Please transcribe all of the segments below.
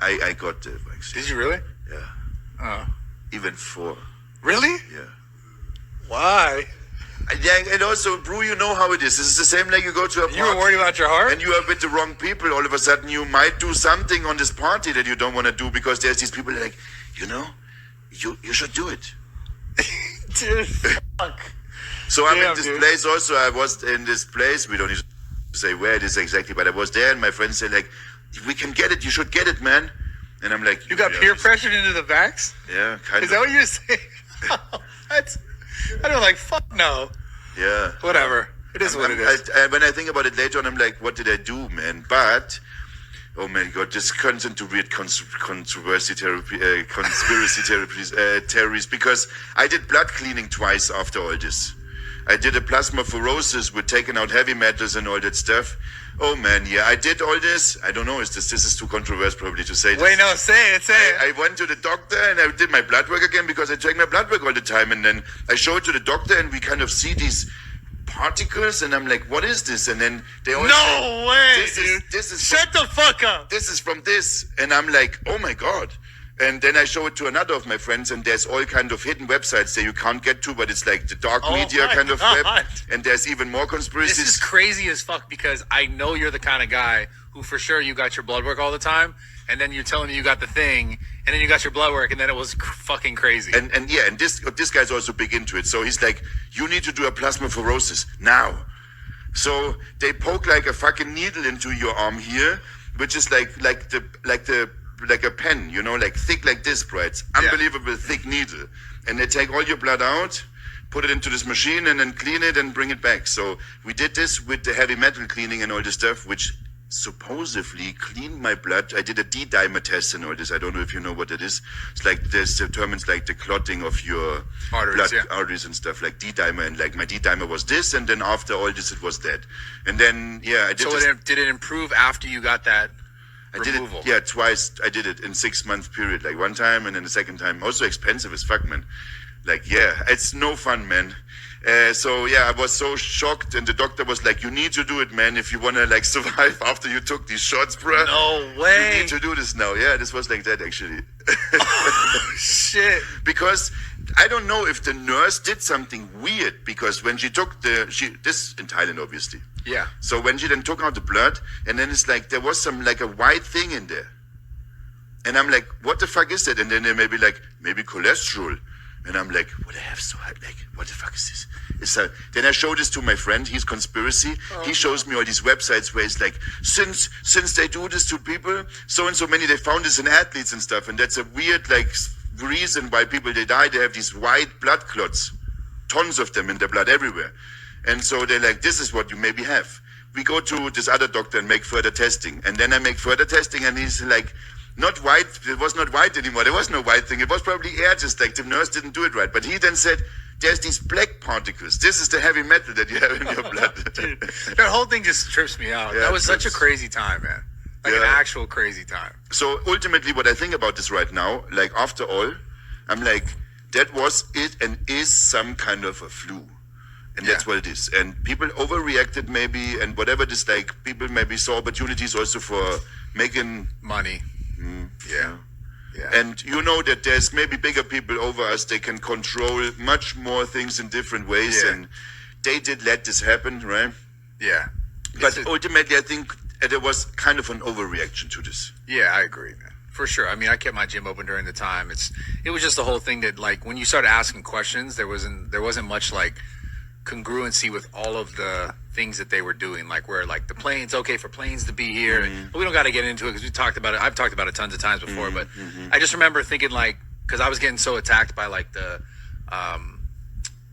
I got the vaccine. Did you really? Yeah. Oh. Even 4. Really? Yeah. Why? Yeah, and also, Brew, you know how it is. This is the same like you go to a party. You were worried about your heart? And you are with the wrong people. All of a sudden, you might do something on this party that you don't want to do because there's these people like, you should do it. Dude, fuck. So I'm Damn, in this dude. place also. I was in this place. We don't need to say where it is exactly, but I was there and my friends said like, we can get it. You should get it, man. And I'm like, You got peer pressured into the vax? Yeah, kind Is of. that what you're saying? I don't like, fuck no. Yeah. Whatever. It is what it is. When I think about it later on, I'm like, what did I do, man? But, oh my God, this turns into weird conspiracy theories, because I did blood cleaning twice after all this. I did a plasmapheresis with taking out heavy metals and all that stuff. Oh man, yeah, I did all this. I don't know, this is too controversial probably to say this. Wait, no, say it. I went to the doctor and I did my blood work again because I check my blood work all the time. And then I show it to the doctor and we kind of see these particles and I'm like, what is this? And then they all say, No way, dude. This is Shut the fuck up. This is from this. And I'm like, oh my God. And then I show it to another of my friends and there's all kind of hidden websites that you can't get to, but it's like the dark media kind of web. And there's even more conspiracies. This is crazy as fuck because I know you're the kind of guy who for sure you got your blood work all the time and then you're telling me you got the thing and then you got your blood work and then it was fucking crazy. And this guy's also big into it. So he's like, you need to do a plasmapheresis now. So they poke like a fucking needle into your arm here, which is like a pen, like thick like this, bro. It's unbelievable thick needle. And they take all your blood out, put it into this machine and then clean it and bring it back. So we did this with the heavy metal cleaning and all this stuff, which supposedly cleaned my blood. I did a D-dimer test and all this. I don't know if you know what it is. It's like this determines like the clotting of your arteries and stuff, like D-dimer. And like my D-dimer was this, and then after all this, it was that. And then, I did So did it improve after you got that removal? Did it, twice. I did it in 6 month period, like one time and then the second time. Also expensive as fuck, man. Like, it's no fun, man. I was so shocked and the doctor was like, you need to do it, man, if you want to like survive after you took these shots, bro. No way. You need to do this now. Yeah, this was like that actually. Oh, shit. Because I don't know if the nurse did something weird because when she took this in Thailand, obviously. Yeah. So when she then took out the blood and then it's like, there was some like a white thing in there. And I'm like, what the fuck is that? And then they may be like, maybe cholesterol. And I'm like, what I have so like, what the fuck is this? Then I show this to my friend. He's conspiracy. He shows me all these websites where it's like, since they do this to people, so and so many, they found this in athletes and stuff. And that's a weird like reason why people they die. They have these white blood clots, tons of them in their blood everywhere. And so they're like, this is what you maybe have. We go to this other doctor and make further testing. And then I make further testing and he's like, not white, it was not white anymore. There was no white thing. It was probably air, just like the nurse didn't do it right. But he then said, there's these black particles. This is the heavy metal that you have in your blood. Dude, that whole thing just trips me out. Yeah, that was such a crazy time, man. Like an actual crazy time. So ultimately what I think about this right now, like after all, I'm like, that was it and is some kind of a flu. And that's what it is. And people overreacted maybe, and whatever this like, people maybe saw opportunities also for making money. Yeah. And you know that there's maybe bigger people over us. They can control much more things in different ways. Yeah. And they did let this happen, right? Yeah. But ultimately, I think there was kind of an overreaction to this. Yeah, I agree, man. For sure. I mean, I kept my gym open during the time. It was just the whole thing that like when you started asking questions, there wasn't much like congruency with all of the things that they were doing, like where like the planes, okay for planes to be here. But we don't got to get into it because we talked about it. I've talked about it tons of times before, but I just remember thinking like, because I was getting so attacked by like the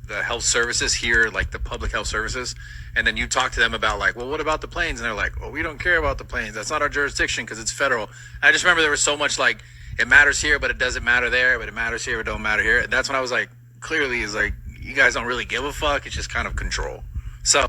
health services here, like the public health services, and then you talk to them about like, well, what about the planes? And they're like, well, we don't care about the planes. That's not our jurisdiction because it's federal. I just remember there was so much like, it matters here, but it doesn't matter there, but it matters here, but it don't matter here. And that's when I was like, clearly is like, you guys don't really give a fuck. It's just kind of control. So